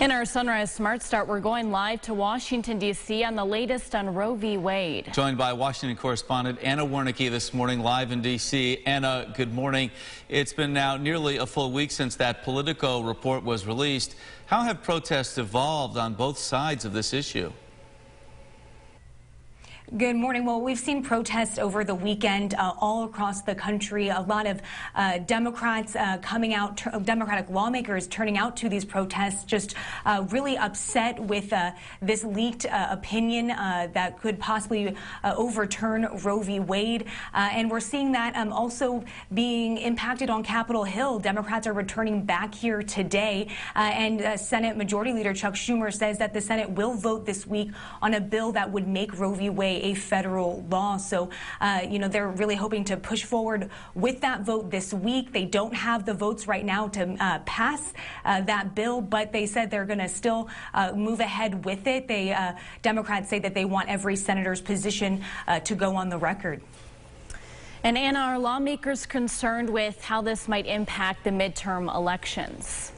In our Sunrise Smart Start, we're going live to Washington, D.C. on the latest on Roe v. Wade. Joined by Washington correspondent Anna Warnicki this morning, live in D.C. Anna, good morning. It's been now nearly a full week since that Politico report was released. How have protests evolved on both sides of this issue? Good morning. Well, we've seen protests over the weekend all across the country. A lot of Democrats coming out, Democratic lawmakers turning out to these protests, just really upset with this leaked opinion that could possibly overturn Roe v. Wade. And we're seeing that also being impacted on Capitol Hill. Democrats are returning back here today. And Senate Majority Leader Chuck Schumer says that the Senate will vote this week on a bill that would make Roe v. Wade a federal law. So, they're really hoping to push forward with that vote this week. They don't have the votes right now to pass that bill, but they said they're going to still move ahead with it. Democrats say that they want every senator's position to go on the record. And Anna, are lawmakers concerned with how this might impact the midterm elections?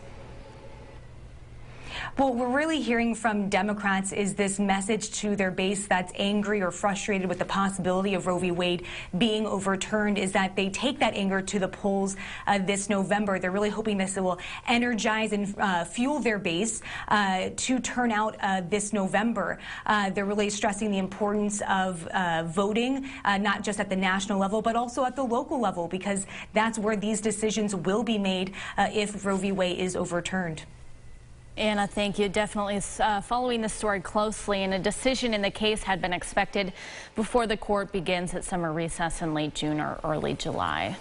What we're really hearing from Democrats is this message to their base that's angry or frustrated with the possibility of Roe v. Wade being overturned, is that they take that anger to the polls this November. They're really hoping this will energize and fuel their base to turn out this November. They're really stressing the importance of voting, not just at the national level, but also at the local level, because that's where these decisions will be made if Roe v. Wade is overturned. Anna, thank you. Definitely following the story closely, and a decision in the case had been expected before the court begins its summer recess in late June or early July.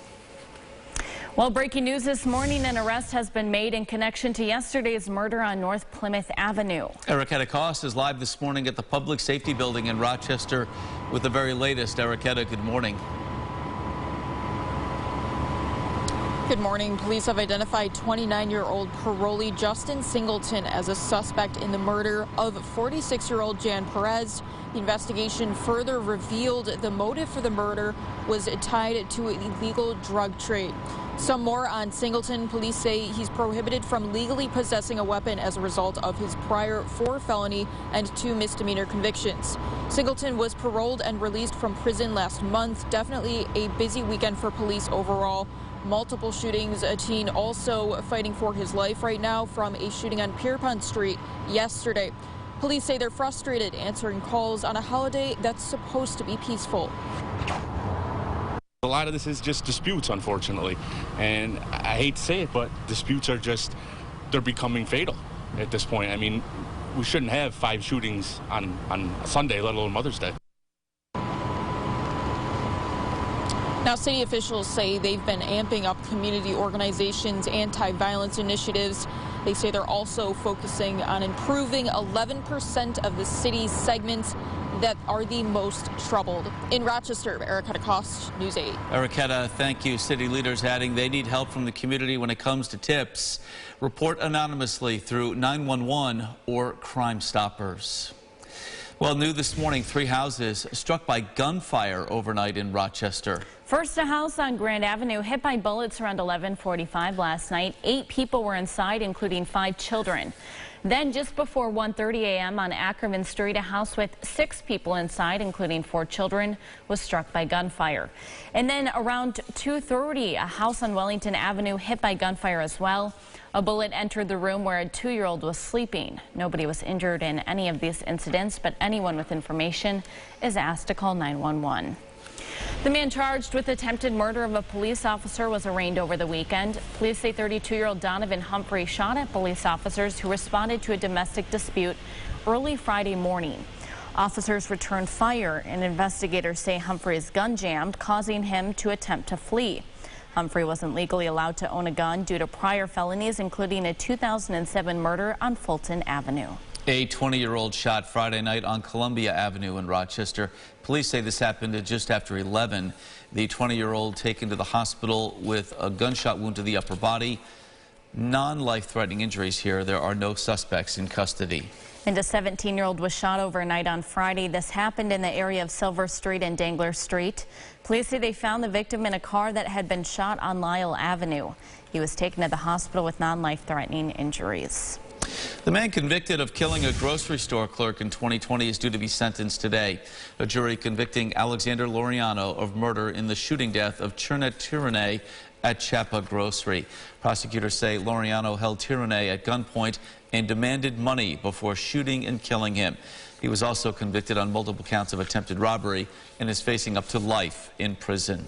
Well, breaking news this morning, an arrest has been made in connection to yesterday's murder on North Plymouth Avenue. Erica Cost is live this morning at the Public Safety Building in Rochester with the very latest. Erica, good morning. Good morning. Police have identified 29-year-old parolee Justin Singleton as a suspect in the murder of 46-year-old Jan Perez. The investigation further revealed the motive for the murder was tied to an illegal drug trade. Some more on Singleton. Police say he's prohibited from legally possessing a weapon as a result of his prior 4 felony and 2 misdemeanor convictions. Singleton was paroled and released from prison last month. Definitely a busy weekend for police overall. Multiple shootings, a teen also fighting for his life right now from a shooting on Pierpont Street yesterday. Police say they're frustrated answering calls on a holiday that's supposed to be peaceful. A lot of this is just disputes, unfortunately, and I hate to say it, but disputes are they're becoming fatal at this point. I mean, we shouldn't have 5 shootings on a Sunday, let alone Mother's Day. Now, city officials say they've been amping up community organizations' anti-violence initiatives. They say they're also focusing on improving 11% of the city's segments that are the most troubled. In Rochester, Erica Cost, News 8. Erica, thank you. City leaders adding they need help from the community when it comes to tips. Report anonymously through 911 or Crime Stoppers. Well, new this morning, 3 houses struck by gunfire overnight in Rochester. First, a house on Grand Avenue hit by bullets around 11:45 last night. 8 people were inside, including 5 children. Then, just before 1:30 a.m. on Ackerman Street, a house with 6 people inside, including 4 children, was struck by gunfire. And then around 2:30, a house on Wellington Avenue hit by gunfire as well. A bullet entered the room where a 2-year-old was sleeping. Nobody was injured in any of these incidents, but anyone with information is asked to call 911. The man charged with attempted murder of a police officer was arraigned over the weekend. Police say 32-year-old Donovan Humphrey shot at police officers who responded to a domestic dispute early Friday morning. Officers returned fire, and investigators say Humphrey's gun jammed, causing him to attempt to flee. Humphrey wasn't legally allowed to own a gun due to prior felonies, including a 2007 murder on Fulton Avenue. A 20-year-old shot Friday night on Columbia Avenue in Rochester. Police say this happened just after 11. The 20-year-old taken to the hospital with a gunshot wound to the upper body. Non-life-threatening injuries here. There are no suspects in custody. And a 17-year-old was shot overnight on Friday. This happened in the area of Silver Street and Dangler Street. Police say they found the victim in a car that had been shot on Lyle Avenue. He was taken to the hospital with non-life-threatening injuries. The man convicted of killing a grocery store clerk in 2020 is due to be sentenced today. A jury convicting Alexander Laureano of murder in the shooting death of Chernet Tierney at Chapa Grocery. Prosecutors say Laureano held Tierney at gunpoint and demanded money before shooting and killing him. He was also convicted on multiple counts of attempted robbery and is facing up to life in prison.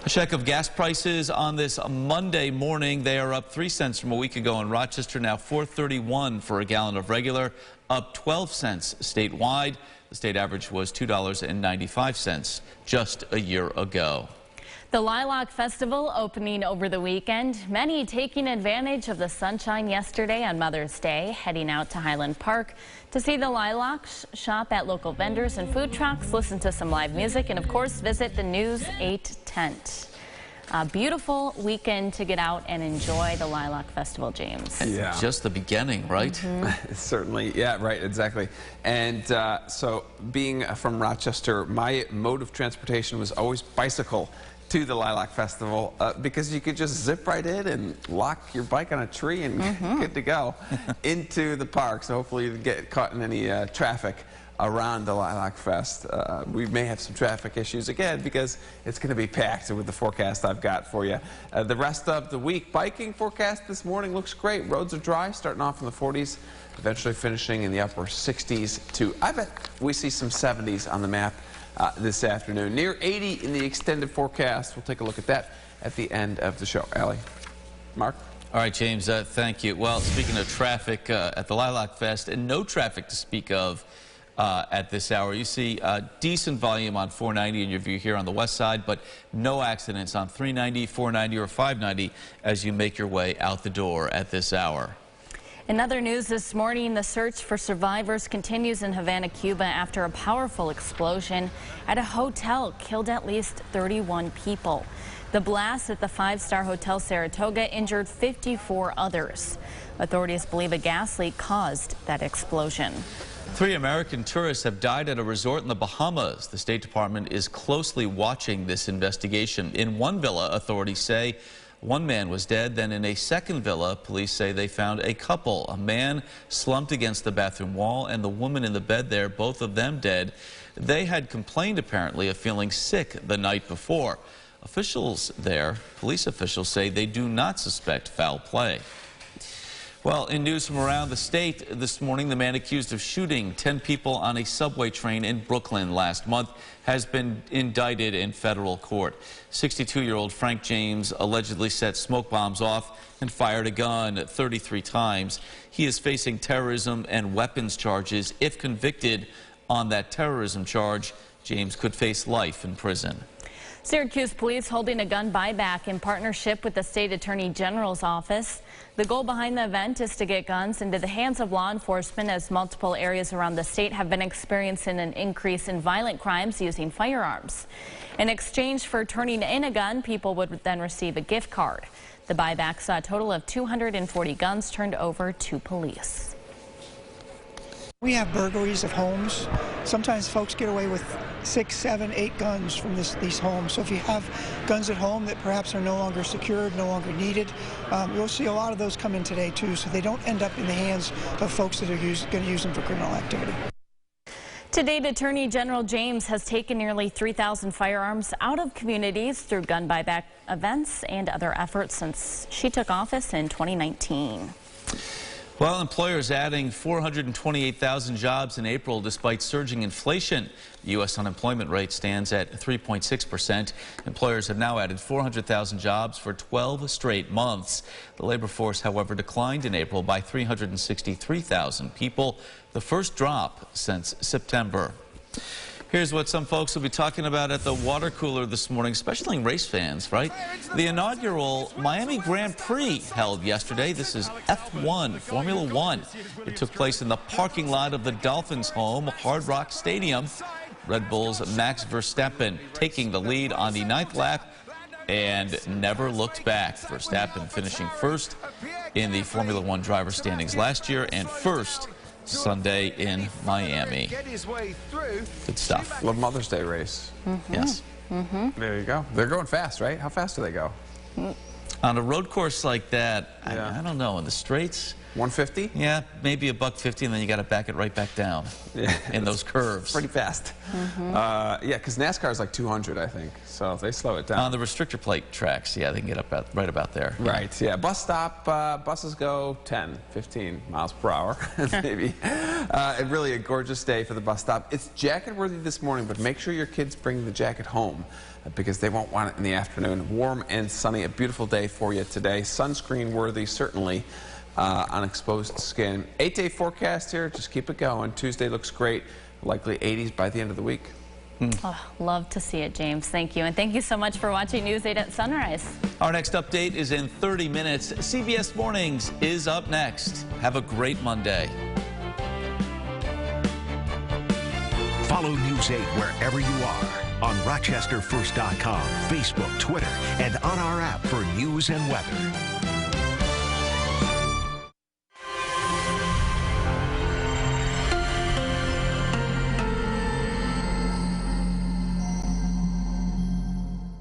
A check of gas prices on this Monday morning. They are up 3 cents from a week ago in Rochester, now $4.31 for a gallon of regular, up 12 cents statewide. The state average was $2.95 just a year ago. The LILAC Festival opening over the weekend. Many taking advantage of the sunshine yesterday on Mother's Day, heading out to Highland Park to see the lilacs, shop at local vendors and food trucks, listen to some live music, and of course visit the News 8 tent. A beautiful weekend to get out and enjoy the LILAC Festival, James. Yeah. Just the beginning, right? Certainly, yeah, right, exactly. And so being from Rochester, my mode of transportation was always bicycle to the LILAC Festival because you could just zip right in and lock your bike on a tree and good to go into the park. So hopefully you didn't get caught in any traffic around the LILAC Fest. We may have some traffic issues again because it's going to be packed with the forecast I've got for you. The rest of the week, biking forecast this morning looks great. Roads are dry, starting off in the 40s, eventually finishing in the upper 60s to, I bet we see some 70s on the map this afternoon. Near 80 in the extended forecast. We'll take a look at that at the end of the show. Allie, Mark? All right, James, thank you. Well, speaking of traffic at the LILAC Fest, and no traffic to speak of at this hour. You see decent volume on 490 in your view here on the west side, but no accidents on 390, 490, or 590 as you make your way out the door at this hour. In other news this morning, the search for survivors continues in Havana, Cuba after a powerful explosion at a hotel killed at least 31 people. The blast at the five-star Hotel Saratoga injured 54 others. Authorities believe a gas leak caused that explosion. 3 American tourists have died at a resort in the Bahamas. The State Department is closely watching this investigation. In one villa, authorities say one man was dead. Then in a second villa, police say they found a couple. A man slumped against the bathroom wall and the woman in the bed there, both of them dead. They had complained apparently of feeling sick the night before. Officials there, police officials, say they do not suspect foul play. Well, in news from around the state this morning, the man accused of shooting 10 people on a subway train in Brooklyn last month has been indicted in federal court. 62-year-old Frank James allegedly set smoke bombs off and fired a gun 33 times. He is facing terrorism and weapons charges. If convicted on that terrorism charge, James could face life in prison. Syracuse police holding a gun buyback in partnership with the state attorney general's office. The goal behind the event is to get guns into the hands of law enforcement, as multiple areas around the state have been experiencing an increase in violent crimes using firearms. In exchange for turning in a gun, people would then receive a gift card. The buyback saw a total of 240 guns turned over to police. We have burglaries of homes. Sometimes folks get away with 6, 7, 8 guns from these homes. So if you have guns at home that perhaps are no longer secured, no longer needed, you'll see a lot of those come in today too, so they don't end up in the hands of folks that are going to use them for criminal activity. To date, Attorney General James has taken nearly 3,000 firearms out of communities through gun buyback events and other efforts since she took office in 2019. Well, employers adding 428,000 jobs in April despite surging inflation. The U.S. unemployment rate stands at 3.6%. Employers have now added 400,000 jobs for 12 straight months. The labor force, however, declined in April by 363,000 people, the first drop since September. Here's what some folks will be talking about at the water cooler this morning, especially race fans, right? The inaugural Miami Grand Prix held yesterday. This is F1, Formula One. It took place in the parking lot of the Dolphins' home, Hard Rock Stadium. Red Bull's Max Verstappen taking the lead on the 9th lap and never looked back. Verstappen finishing first in the Formula One driver standings last year and first Sunday in Miami. Good stuff. Love Mother's Day race. Yes. There you go. They're going fast, right? How fast do they go? On a road course like that, I don't know. In the straights, 150? Yeah, maybe $1.50, and then you got to back it right back down in those curves. Pretty fast. Yeah, because NASCAR is like 200, I think. So they slow it down. On the restrictor plate tracks, yeah, they can get up right about there. Right, yeah. Bus stop, buses go 10, 15 miles per hour, maybe. Really a gorgeous day for the bus stop. It's jacket worthy this morning, but make sure your kids bring the jacket home because they won't want it in the afternoon. Warm and sunny, a beautiful day for you today. Sunscreen worthy, certainly. On exposed skin. 8-day forecast here, just keep it going. Tuesday looks great, likely 80s by the end of the week. Oh, love to see it, James. Thank you. And thank you so much for watching News 8 at Sunrise. Our next update is in 30 minutes. CBS Mornings is up next. Have a great Monday. Follow News 8 wherever you are on RochesterFirst.com, Facebook, Twitter, and on our app for news and weather.